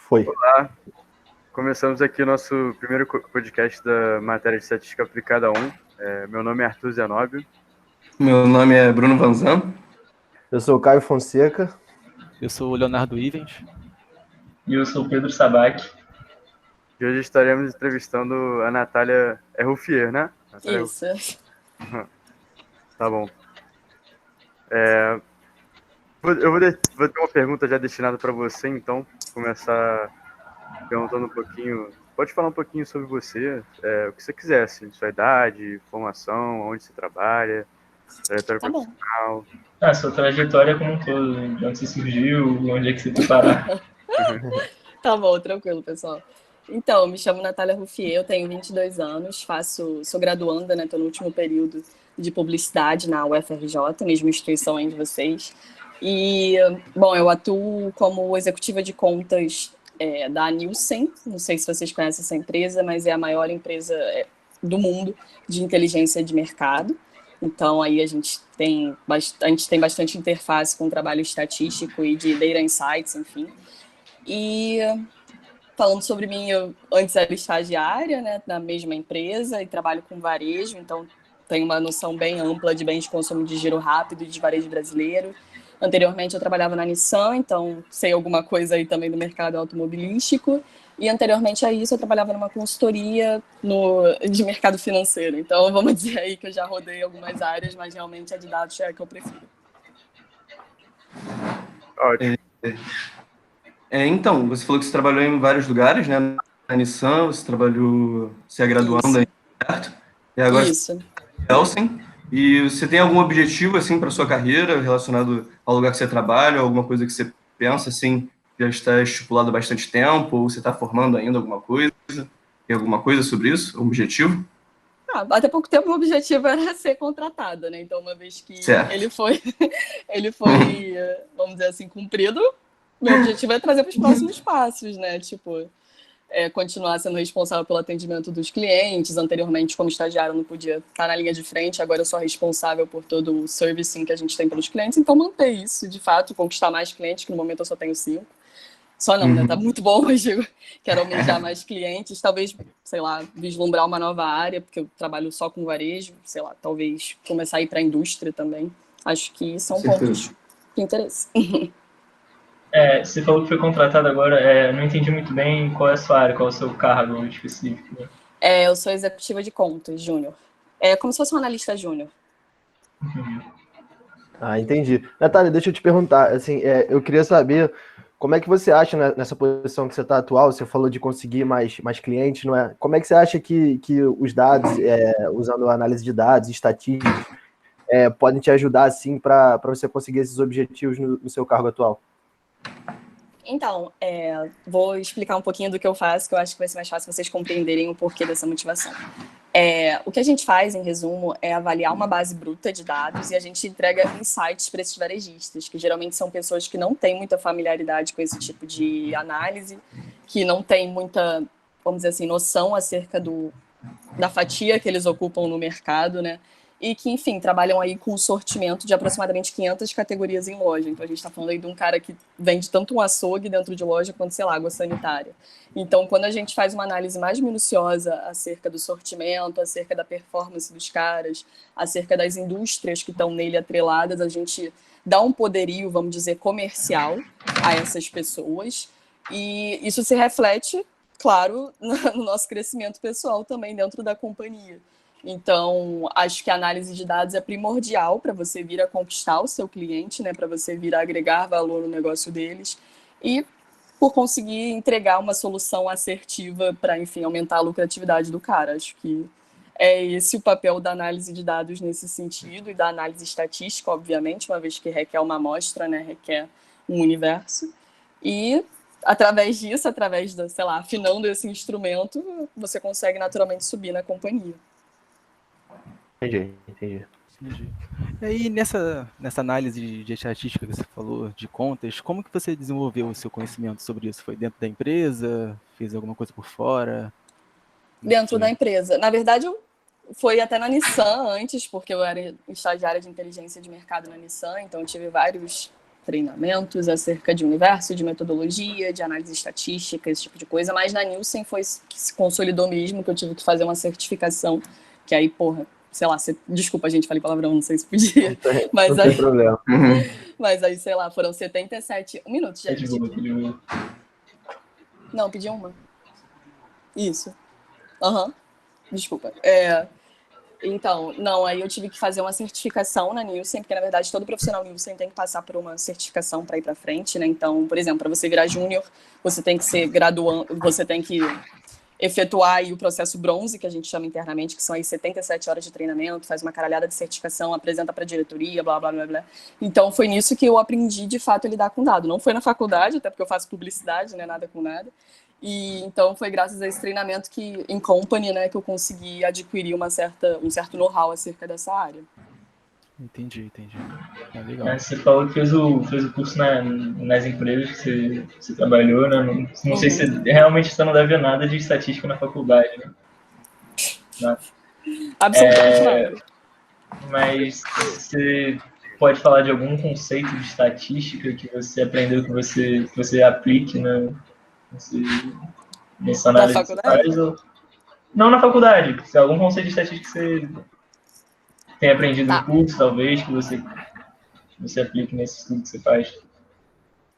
Foi. Olá, começamos aqui o nosso primeiro podcast da matéria de Estatística Aplicada 1. Meu nome é Arthur Zenóbio. Meu nome é Bruno Vanzan. Eu sou o Caio Fonseca. Eu sou o Leonardo Ivens. E eu sou o Pedro Sabac. E hoje estaremos entrevistando a Natália Ruffier, né? Natália Isso. Tá bom. Eu vou ter uma pergunta já destinada para você, então. Começar perguntando um pouquinho. Pode falar um pouquinho sobre você, o que você quiser, assim, sua idade, formação, onde você trabalha, trajetória profissional. Sua trajetória como um todo, de onde você surgiu, onde é que você foi parar. Tá bom, tranquilo, pessoal. Então, me chamo Natália Ruffier, eu tenho 22 anos, sou graduanda, né? Estou no último período de publicidade na UFRJ, mesma instituição aí de vocês. E, bom, eu atuo como executiva de contas da Nielsen, não sei se vocês conhecem essa empresa, mas é a maior empresa do mundo de inteligência de mercado. Então, aí a gente tem bastante interface com o trabalho estatístico e de data insights, enfim. E falando sobre mim, eu antes era estagiária, né, na mesma empresa e trabalho com varejo, então tenho uma noção bem ampla de bens de consumo de giro rápido e de varejo brasileiro. Anteriormente eu trabalhava na Nissan, então sei alguma coisa aí também do mercado automobilístico. E anteriormente a isso eu trabalhava numa consultoria de mercado financeiro. Então vamos dizer aí que eu já rodei algumas áreas, mas realmente a de dados é a que eu prefiro. Ótimo. Então, você falou que você trabalhou em vários lugares, né? Na Nissan, você é graduanda em certo? E agora Isso. Elsen. E você tem algum objetivo, assim, para sua carreira relacionado ao lugar que você trabalha, alguma coisa que você pensa, assim, já está estipulado há bastante tempo, ou você está formando ainda alguma coisa? Tem alguma coisa sobre isso? Um objetivo? Até pouco tempo o objetivo era ser contratada, né? Então, uma vez que ele foi, vamos dizer assim, cumprido, meu objetivo é trazer para os próximos passos, né? Tipo, continuar sendo responsável pelo atendimento dos clientes. Anteriormente, como estagiário, eu não podia estar na linha de frente, agora eu sou responsável por todo o servicing que a gente tem pelos clientes, então manter isso, de fato, conquistar mais clientes, que no momento eu só tenho 5. Só não, né? Tá muito bom, mas eu quero almejar mais clientes, talvez, sei lá, vislumbrar uma nova área, porque eu trabalho só com varejo, sei lá, talvez começar a ir para a indústria também. Acho que são pontos de interesse. Você falou que foi contratado agora, não entendi muito bem qual é a sua área, qual é o seu cargo específico. Né? Eu sou executiva de contas, júnior. É como se fosse um analista júnior. Entendi. Natália, deixa eu te perguntar, assim, eu queria saber como é que você acha, né, nessa posição que você está atual, você falou de conseguir mais clientes, não é? Como é que você acha que os dados, usando análise de dados, estatísticas, podem te ajudar, assim, para você conseguir esses objetivos no seu cargo atual? Então, vou explicar um pouquinho do que eu faço, que eu acho que vai ser mais fácil vocês compreenderem o porquê dessa motivação. O que a gente faz, em resumo, é avaliar uma base bruta de dados e a gente entrega insights para esses varejistas, que geralmente são pessoas que não têm muita familiaridade com esse tipo de análise, que não têm muita, vamos dizer assim, noção acerca da fatia que eles ocupam no mercado, né? E que, enfim, trabalham aí com um sortimento de aproximadamente 500 categorias em loja. Então, a gente está falando aí de um cara que vende tanto um açougue dentro de loja quanto, sei lá, água sanitária. Então, quando a gente faz uma análise mais minuciosa acerca do sortimento, acerca da performance dos caras, acerca das indústrias que estão nele atreladas, a gente dá um poderio, vamos dizer, comercial a essas pessoas. E isso se reflete, claro, no nosso crescimento pessoal também dentro da companhia. Então, acho que a análise de dados é primordial para você vir a conquistar o seu cliente, né, para você vir a agregar valor no negócio deles e por conseguir entregar uma solução assertiva para, enfim, aumentar a lucratividade do cara. Acho que é esse o papel da análise de dados nesse sentido e da análise estatística, obviamente, uma vez que requer uma amostra, né, requer um universo. E através disso, através da, sei lá, afinando esse instrumento, você consegue naturalmente subir na companhia. Entendi. E aí, nessa análise de estatística que você falou, de contas, como que você desenvolveu o seu conhecimento sobre isso? Foi dentro da empresa? Fez alguma coisa por fora? Dentro da empresa. Na verdade, foi até na Nissan antes, porque eu era estagiária de inteligência de mercado na Nissan, então eu tive vários treinamentos acerca de universo, de metodologia, de análise estatística, esse tipo de coisa, mas na Nielsen foi que se consolidou mesmo, que eu tive que fazer uma certificação, que aí, porra, sei lá, desculpa, gente, falei palavrão, não sei se podia, mas Não aí, tem problema. mas aí, sei lá, foram 77... Um minuto, É de gente. boa, de boa. Não, pedi uma. Isso. Aham. Desculpa. Então, não, aí eu tive que fazer uma certificação na Nielsen, porque na verdade todo profissional Nielsen tem que passar por uma certificação para ir para frente, né? Então, por exemplo, para você virar júnior, você tem que ser graduando, você tem que efetuar aí o processo bronze, que a gente chama internamente, que são aí 77 horas de treinamento, faz uma caralhada de certificação, apresenta para a diretoria, blá, blá, blá, blá. Então, foi nisso que eu aprendi, de fato, a lidar com dado. Não foi na faculdade, até porque eu faço publicidade, né? Nada com nada. E então foi graças a esse treinamento que em company, né, que eu consegui adquirir um certo know-how acerca dessa área. Entendi. Legal. Você falou que fez o curso nas empresas que você trabalhou, né? Não sei se realmente você não deve ver nada de estatística na faculdade, né? Não. Absolutamente nada. Mas você pode falar de algum conceito de estatística que você aprendeu, que você aplique, né? Nessa Da análise que você faculdade? faz? Ou... Não na faculdade, se algum conceito de estatística que você tem aprendido Tá. em curso, talvez, que você aplique nesse estudo que você faz.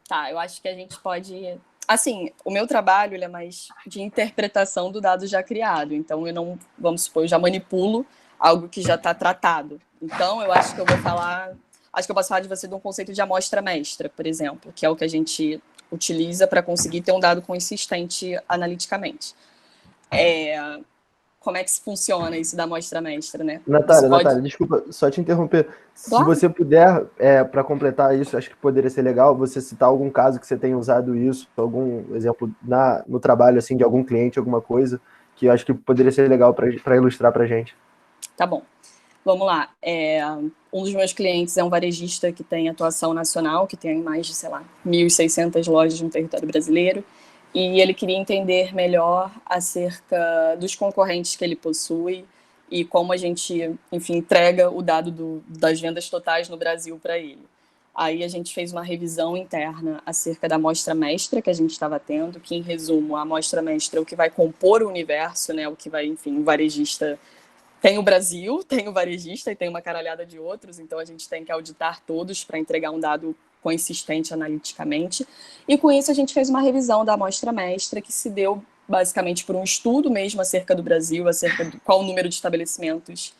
Tá, eu acho que a gente pode... Assim, o meu trabalho ele é mais de interpretação do dado já criado. Então, eu não, vamos supor, eu já manipulo algo que já está tratado. Então, eu acho que eu vou falar... Acho que eu posso falar de você de um conceito de amostra mestra, por exemplo, que é o que a gente utiliza para conseguir ter um dado consistente analiticamente. Como é que funciona isso da amostra mestra, né? Natália, desculpa, só te interromper. Se você puder, para completar isso, acho que poderia ser legal você citar algum caso que você tenha usado isso, algum exemplo no trabalho assim de algum cliente, alguma coisa, que eu acho que poderia ser legal para ilustrar para a gente. Tá bom. Vamos lá. Um dos meus clientes é um varejista que tem atuação nacional, que tem mais de, 1.600 lojas no território brasileiro, e ele queria entender melhor acerca dos concorrentes que ele possui e como a gente, enfim, entrega o dado das vendas totais no Brasil para ele. Aí a gente fez uma revisão interna acerca da amostra mestra que a gente estava tendo, que, em resumo, a amostra mestra é o que vai compor o universo, né, o que vai, enfim, o varejista... Tem o Brasil, tem o varejista e tem uma caralhada de outros, então a gente tem que auditar todos para entregar um dado consistente analiticamente. E com isso a gente fez uma revisão da amostra mestra, que se deu basicamente por um estudo mesmo acerca do Brasil, acerca de qual o número de estabelecimentos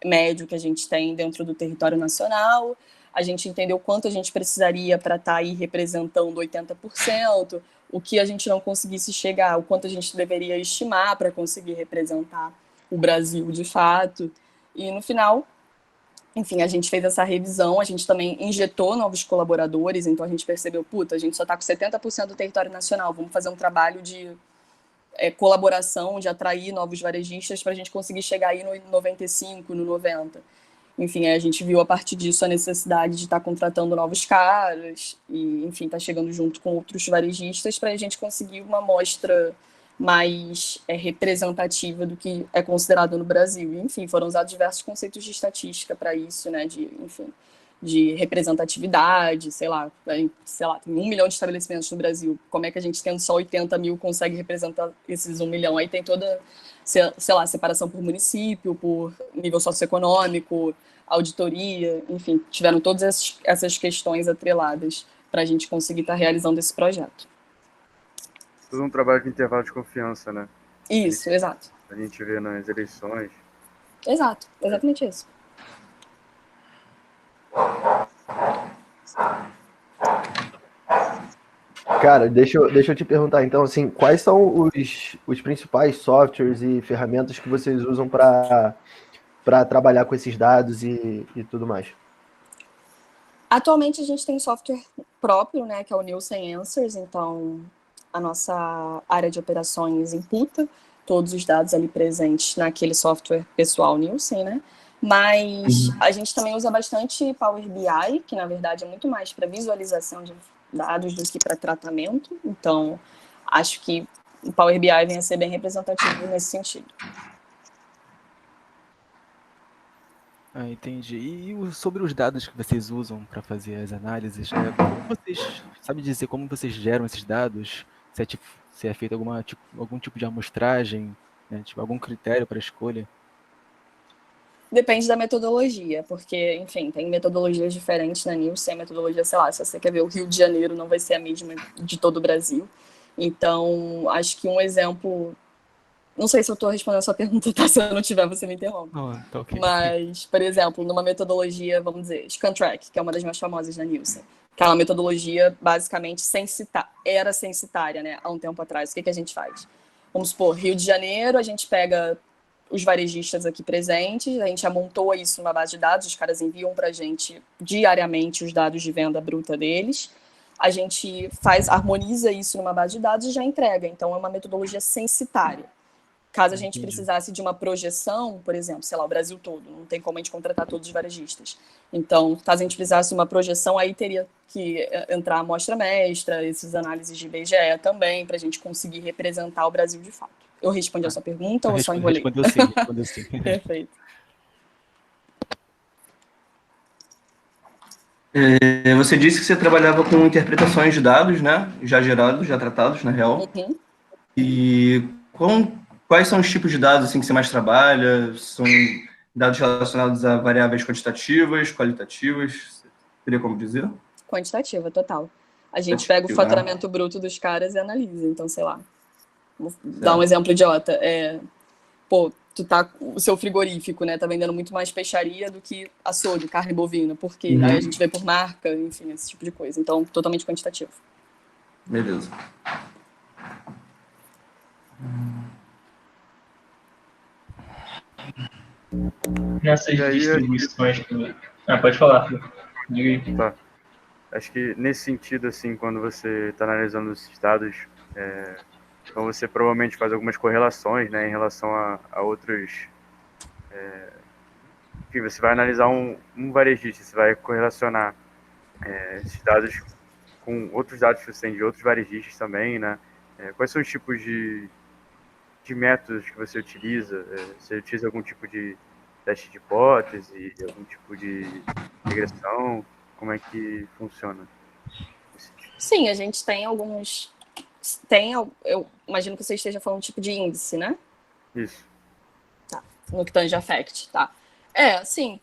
médio que a gente tem dentro do território nacional. A gente entendeu quanto a gente precisaria para estar aí representando 80%, o que a gente não conseguisse chegar, o quanto a gente deveria estimar para conseguir representar o Brasil de fato. E no final, enfim, a gente fez essa revisão, a gente também injetou novos colaboradores, então a gente percebeu, a gente só está com 70% do território nacional, vamos fazer um trabalho de colaboração, de atrair novos varejistas para a gente conseguir chegar aí no 95%, no 90%. Enfim, a gente viu a partir disso a necessidade de estar contratando novos caras e, enfim, estar chegando junto com outros varejistas para a gente conseguir uma amostra mais representativa do que é considerado no Brasil. E, enfim, foram usados diversos conceitos de estatística para isso, né, de representatividade, sei lá, tem 1 milhão de estabelecimentos no Brasil, como é que a gente, tendo só 80 mil, consegue representar esses 1 milhão? Aí tem toda, sei lá, separação por município, por nível socioeconômico, auditoria, enfim, tiveram todas essas questões atreladas para a gente conseguir estar realizando esse projeto. Tudo um trabalho de intervalo de confiança, né? Isso, exato. A gente vê nas eleições. Exato, exatamente isso. Cara, deixa eu te perguntar, então, assim, quais são os principais softwares e ferramentas que vocês usam para trabalhar com esses dados e tudo mais? Atualmente a gente tem software próprio, né, que é o Nielsen Answers, então a nossa área de operações imputa todos os dados ali presentes naquele software pessoal Nielsen, né? Mas a gente também usa bastante Power BI, que na verdade é muito mais para visualização de dados do que para tratamento. Então, acho que o Power BI vem a ser bem representativo nesse sentido. Ah, entendi. E sobre os dados que vocês usam para fazer as análises, como vocês, sabe dizer como vocês geram esses dados? Se é feito algum tipo de amostragem, né? Tipo, algum critério para escolha? Depende da metodologia, porque, enfim, tem metodologias diferentes na Nielsen. A metodologia, sei lá, se você quer ver o Rio de Janeiro, não vai ser a mesma de todo o Brasil. Então, acho que um exemplo. Não sei se eu estou respondendo a sua pergunta, tá? Se eu não tiver, você me interrompe. Não, tá ok. Mas, por exemplo, numa metodologia, vamos dizer, Scantrack, que é uma das mais famosas da Nielsen, que é uma metodologia basicamente era censitária, né, há um tempo atrás. O que a gente faz? Vamos supor, Rio de Janeiro, a gente pega os varejistas aqui presentes, a gente amontoa isso numa base de dados, os caras enviam para a gente diariamente os dados de venda bruta deles, a gente harmoniza isso numa base de dados e já entrega. Então, é uma metodologia censitária. Caso a gente precisasse de uma projeção, por exemplo, sei lá, o Brasil todo, não tem como a gente contratar todos os varejistas. Então, caso a gente precisasse de uma projeção, aí teria que entrar a amostra mestra, esses análises de IBGE também, para a gente conseguir representar o Brasil de fato. Eu respondi a sua pergunta ou eu só enrolei? Respondeu sim. Perfeito. Você disse que você trabalhava com interpretações de dados, né? Já gerados, já tratados, na real. Uhum. E quais são os tipos de dados assim, que você mais trabalha? São dados relacionados a variáveis quantitativas, qualitativas? Teria como dizer? Quantitativa, total. A gente pega o faturamento bruto dos caras e analisa. Então, sei lá, vou dar um exemplo idiota. O seu frigorífico, né, tá vendendo muito mais peixaria do que açougue, carne bovina. Por quê? Aí a gente vê por marca, enfim, esse tipo de coisa. Então, totalmente quantitativo. Beleza. Nessas distribuições que... pode falar, Fio. Diga aí. Tá. Acho que nesse sentido, assim, quando você está analisando esses dados, então você provavelmente faz algumas correlações, né, em relação a outros... enfim, você vai analisar um varejista, você vai correlacionar esses dados com outros dados que você tem de outros varejistas também, né? Quais são os tipos de métodos que você utiliza? Você utiliza algum tipo de teste de hipótese, algum tipo de regressão? Como é que funciona? Sim, a gente tem alguns... eu imagino que você esteja falando tipo de índice, né? Isso. Tá, no que tange a FACT, tá. Sim,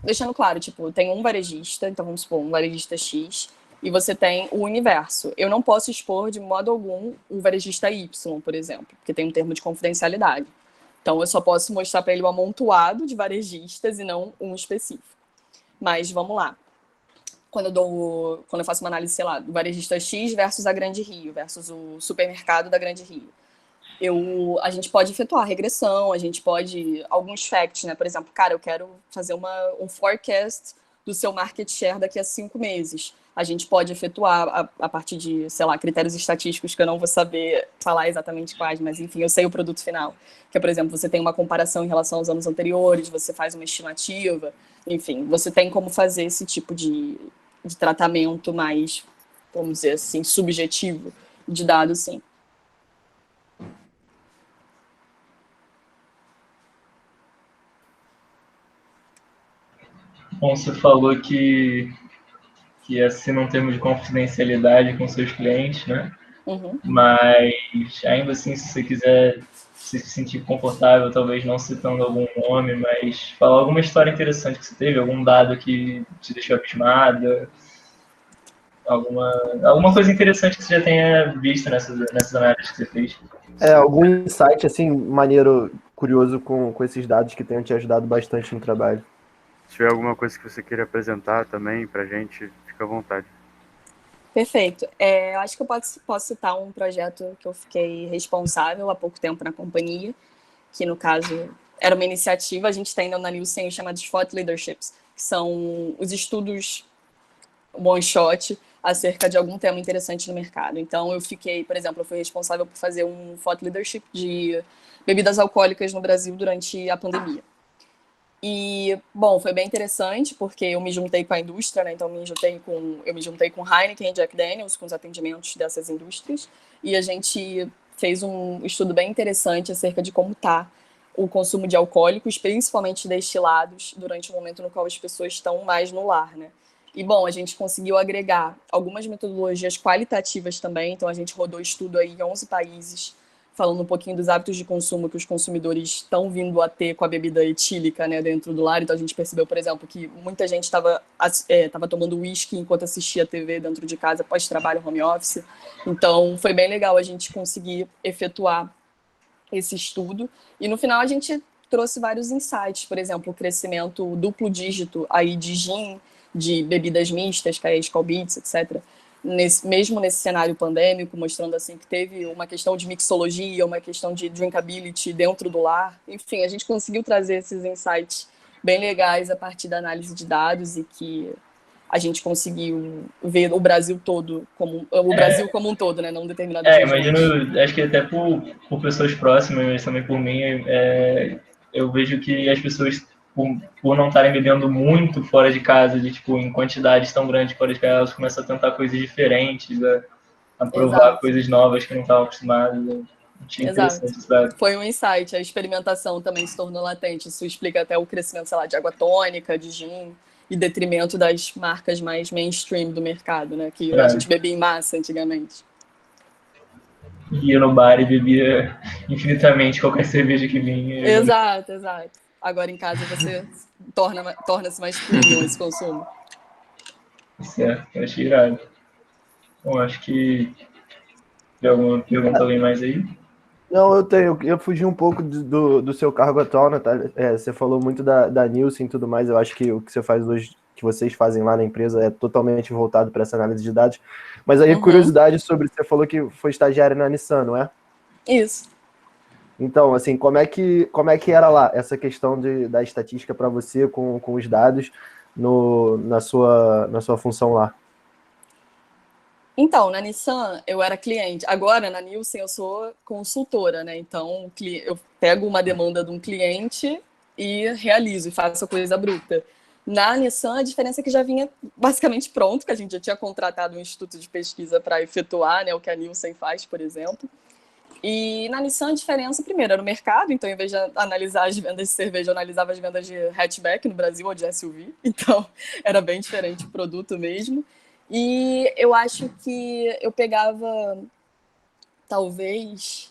deixando claro, tipo, tem um varejista, então vamos supor, um varejista X, e você tem o universo. Eu não posso expor de modo algum o varejista Y, por exemplo, porque tem um termo de confidencialidade. Então, eu só posso mostrar para ele um amontoado de varejistas e não um específico. Mas, vamos lá. Quando eu faço uma análise, sei lá, do varejista X versus a Grande Rio, versus o supermercado da Grande Rio, a gente pode efetuar regressão, a gente pode... Alguns facts, né? Por exemplo, cara, eu quero fazer um forecast do seu market share daqui a 5 meses. A gente pode efetuar a partir de, sei lá, critérios estatísticos que eu não vou saber falar exatamente quais, mas, enfim, eu sei o produto final. Que é, por exemplo, você tem uma comparação em relação aos anos anteriores, você faz uma estimativa, enfim, você tem como fazer esse tipo de tratamento mais, vamos dizer assim, subjetivo de dados, sim. Bom, você falou que assina um termo de confidencialidade com seus clientes, né? Uhum. Mas, ainda assim, se você quiser se sentir confortável, talvez não citando algum nome, mas falar alguma história interessante que você teve, algum dado que te deixou abismada, alguma coisa interessante que você já tenha visto nessas análises que você fez. Algum insight, assim, maneiro, curioso com esses dados que tenham te ajudado bastante no trabalho. Se tiver alguma coisa que você queira apresentar também pra gente, fica à vontade. Perfeito. Eu acho que eu posso citar um projeto que eu fiquei responsável há pouco tempo na companhia, que, no caso, era uma iniciativa, a gente tem na Nielsen os chamados Thought Leaderships, que são os estudos one shot acerca de algum tema interessante no mercado. Então, eu fui responsável por fazer um Thought Leadership de bebidas alcoólicas no Brasil durante a pandemia. E, bom, foi bem interessante, porque eu me juntei com a indústria, né? Então, eu me juntei com Heineken e Jack Daniels, com os atendimentos dessas indústrias, e a gente fez um estudo bem interessante acerca de como está o consumo de alcoólicos, principalmente destilados, durante o momento no qual as pessoas estão mais no lar, né? E, bom, a gente conseguiu agregar algumas metodologias qualitativas também, então a gente rodou estudo aí em 11 países, falando um pouquinho dos hábitos de consumo que os consumidores estão vindo a ter com a bebida etílica, né, dentro do lar. Então a gente percebeu, por exemplo, que muita gente estava tomando uísque enquanto assistia a TV dentro de casa, pós-trabalho, home office. Então foi bem legal a gente conseguir efetuar esse estudo. E no final a gente trouxe vários insights, por exemplo, o crescimento duplo dígito aí de gin, de bebidas mistas, que é Skol Beats, etc., mesmo nesse cenário pandêmico, mostrando assim que teve uma questão de mixologia, uma questão de drinkability dentro do lar. Enfim, a gente conseguiu trazer esses insights bem legais a partir da análise de dados e que a gente conseguiu ver o Brasil todo, o Brasil como um todo, né? Não determinadas regiões. Imagino, acho que até por pessoas próximas, mas também por mim, eu vejo que as pessoas, por não estarem bebendo muito fora de casa, tipo, em quantidades tão grandes fora de casa, elas começam a tentar coisas diferentes, a provar Exato. coisas novas que não estavam acostumadas. Achei interessante, sabe? Foi um insight, a experimentação também se tornou latente. Isso explica até o crescimento, sei lá, de água tônica, de gin, em detrimento das marcas mais mainstream do mercado, né? Que a gente bebia em massa antigamente. Ia no bar e bebia infinitamente qualquer cerveja que vinha. Exato. Agora em casa você torna-se mais premium esse consumo. Certo, eu achei irado. Bom, acho que tem alguma pergunta alguém mais aí? Não, eu tenho. Eu fugi um pouco do seu cargo atual, né? Você falou muito da Nielsen e tudo mais. Eu acho que o que você faz hoje, que vocês fazem lá na empresa, é totalmente voltado para essa análise de dados. Mas aí, curiosidade sobre. Você falou que foi estagiário na Nissan, não é? Isso. Então, assim, como é que era lá essa questão da estatística para você com os dados na sua função lá? Então, na Nissan, eu era cliente. Agora, na Nielsen, eu sou consultora, né? Então, eu pego uma demanda de um cliente e realizo, e faço a coisa bruta. Na Nissan, a diferença é que já vinha basicamente pronto, que a gente já tinha contratado um instituto de pesquisa para efetuar, né, o que a Nielsen faz, por exemplo. E na Nissan, a diferença, primeiro, era no mercado. Então, em vez de analisar as vendas de cerveja, eu analisava as vendas de hatchback no Brasil ou de SUV. Então, era bem diferente o produto mesmo. E eu acho que eu pegava, talvez...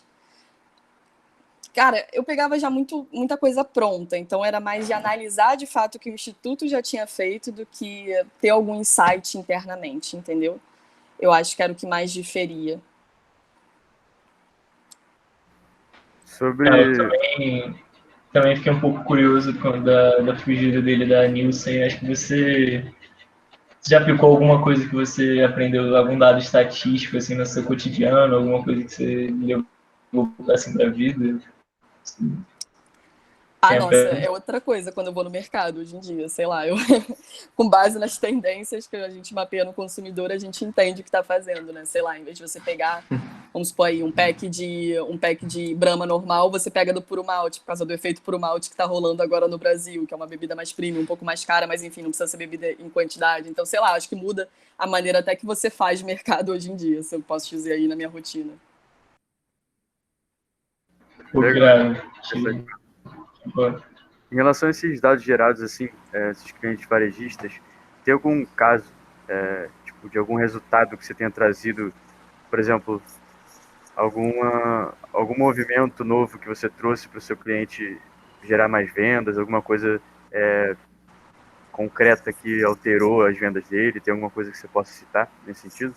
Cara, eu pegava já muita coisa pronta, então era mais de analisar de fato o que o Instituto já tinha feito do que ter algum insight internamente, entendeu? Eu acho que era o que mais diferia. Eu também fiquei um pouco curioso da fugida dele da Nielsen. Acho que você já aplicou alguma coisa que você aprendeu, algum dado estatístico assim no seu cotidiano, alguma coisa que você levou assim para a vida? Nossa, é outra coisa quando eu vou no mercado hoje em dia, sei lá, com base nas tendências que a gente mapeia no consumidor, a gente entende o que está fazendo, né? Sei lá, em vez de você pegar, vamos supor aí, um pack de Brahma normal, você pega do puro malte, por causa do efeito puro malte que está rolando agora no Brasil, que é uma bebida mais premium, um pouco mais cara, mas enfim, não precisa ser bebida em quantidade. Então, sei lá, acho que muda a maneira até que você faz mercado hoje em dia, se eu posso dizer aí na minha rotina. Legal. Em relação a esses dados gerados, assim, esses clientes varejistas, tem algum caso, tipo, de algum resultado que você tenha trazido, por exemplo, algum movimento novo que você trouxe para o seu cliente gerar mais vendas, alguma coisa concreta que alterou as vendas dele? Tem alguma coisa que você possa citar nesse sentido?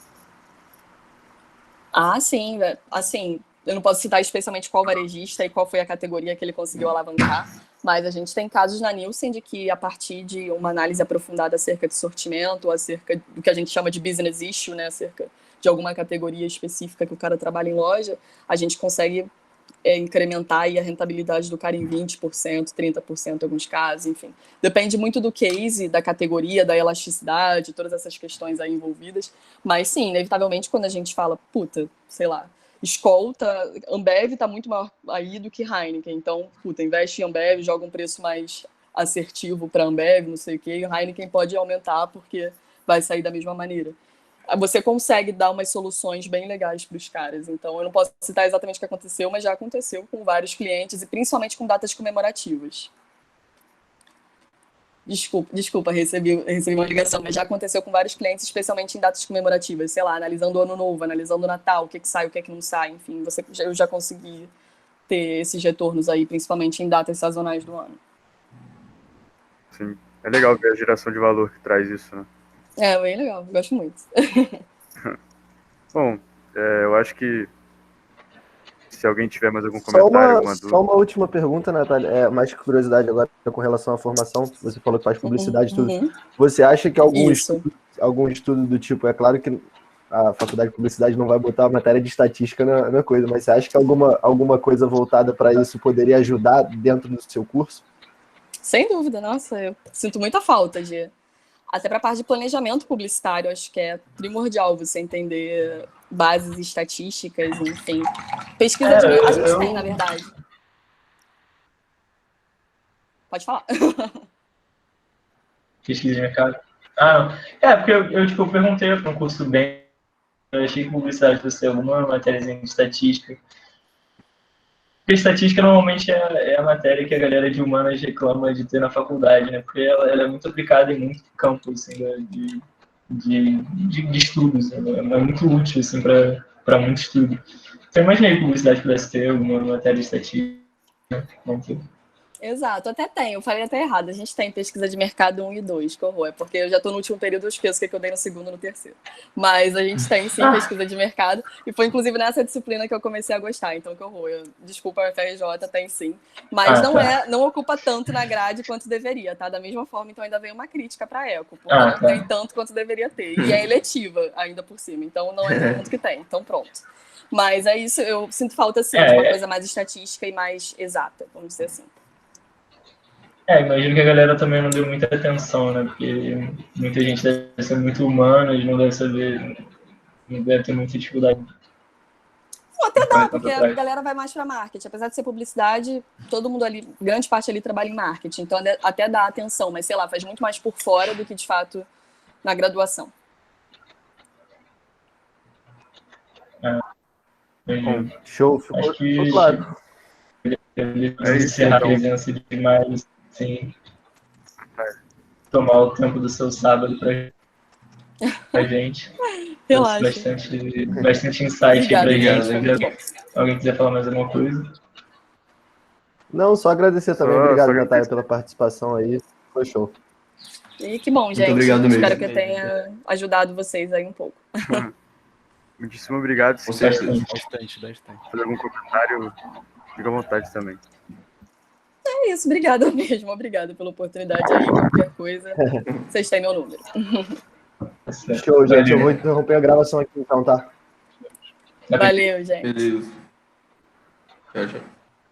Sim, assim, eu não posso citar especialmente qual varejista e qual foi a categoria que ele conseguiu alavancar, mas a gente tem casos na Nielsen de que, a partir de uma análise aprofundada acerca de sortimento, acerca do que a gente chama de business issue, né, acerca de alguma categoria específica que o cara trabalha em loja, a gente consegue incrementar aí a rentabilidade do cara em 20%, 30% em alguns casos, enfim. Depende muito do case, da categoria, da elasticidade, todas essas questões aí envolvidas. Mas sim, inevitavelmente, quando a gente fala, sei lá, Skol, Ambev tá muito maior aí do que Heineken. Então, investe em Ambev, joga um preço mais assertivo para Ambev, não sei o quê, e o Heineken pode aumentar porque vai sair da mesma maneira. você consegue dar umas soluções bem legais para os caras. Então, eu não posso citar exatamente o que aconteceu, mas já aconteceu com vários clientes, e principalmente com datas comemorativas. Desculpa, recebi uma ligação, mas já aconteceu com vários clientes, especialmente em datas comemorativas, sei lá, analisando o Ano Novo, analisando o Natal, o que sai, o que não sai, enfim, eu já consegui ter esses retornos aí, principalmente em datas sazonais do ano. Sim, é legal ver a geração de valor que traz isso, né? É, bem legal, gosto muito. Bom, eu acho que se alguém tiver mais algum comentário, alguma dúvida... Só uma última pergunta, Natália, mais curiosidade agora com relação à formação, você falou que faz publicidade e tudo. Você acha que algum estudo do tipo, é claro que a faculdade de publicidade não vai botar a matéria de estatística na coisa, mas você acha que alguma coisa voltada para isso poderia ajudar dentro do seu curso? Sem dúvida, nossa, eu sinto muita falta até para a parte de planejamento publicitário, acho que é primordial você entender bases estatísticas, enfim. Pesquisa de a gente tem, na verdade. Pode falar. Pesquisa de mercado. Porque eu perguntei para um curso bem, eu achei que publicidade fosse alguma matéria de estatística. Porque estatística normalmente é a matéria que a galera de humanas reclama de ter na faculdade, né? Porque ela é muito aplicada em muito campo, assim, de estudos, né? É muito útil, assim, para muito estudo. Então, eu imaginei que publicidade pudesse ter alguma matéria de estatística, né? Exato, até tem, eu falei até errado, a gente tem pesquisa de mercado 1 e 2, que horror, é porque eu já estou no último período, eu esqueço o que eu dei no segundo e no terceiro. Mas a gente tem sim pesquisa de mercado, e foi inclusive nessa disciplina que eu comecei a gostar, então que horror, desculpa, a UFRJ tem sim, mas não ocupa tanto na grade quanto deveria, tá? Da mesma forma, então ainda vem uma crítica para a ECO, porque não tem tanto quanto deveria ter, e é eletiva ainda por cima, então não é todo mundo que tem, então pronto. Mas é isso, eu sinto falta sim de uma coisa mais estatística e mais exata, vamos dizer assim. Imagino que a galera também não deu muita atenção, né? Porque muita gente deve ser muito humana e não deve saber, não deve ter muita dificuldade. Até dá, porque a galera vai mais para marketing. Apesar de ser publicidade, todo mundo ali, grande parte ali trabalha em marketing. Então até dá atenção, mas sei lá, faz muito mais por fora do que de fato na graduação. Bom, show, ficou claro. Encerrar a presença demais, sim. Tomar o tempo do seu sábado pra gente. Relaxa. Bastante insight. Obrigada, aí pra gente. gente. Alguém quiser falar mais alguma coisa? Não, só agradecer também. Obrigado, Natália, pela participação aí. Foi show. E que bom, gente. Muito obrigado mesmo. Espero que eu tenha ajudado vocês aí um pouco. Muitíssimo obrigado. Se Bastante. fazer algum comentário, fica à vontade também. É isso, obrigada mesmo. Obrigada pela oportunidade aí. Qualquer coisa, vocês têm meu número. Show, gente. Eu vou interromper a gravação aqui então, tá? Valeu, gente. Beleza. Tchau.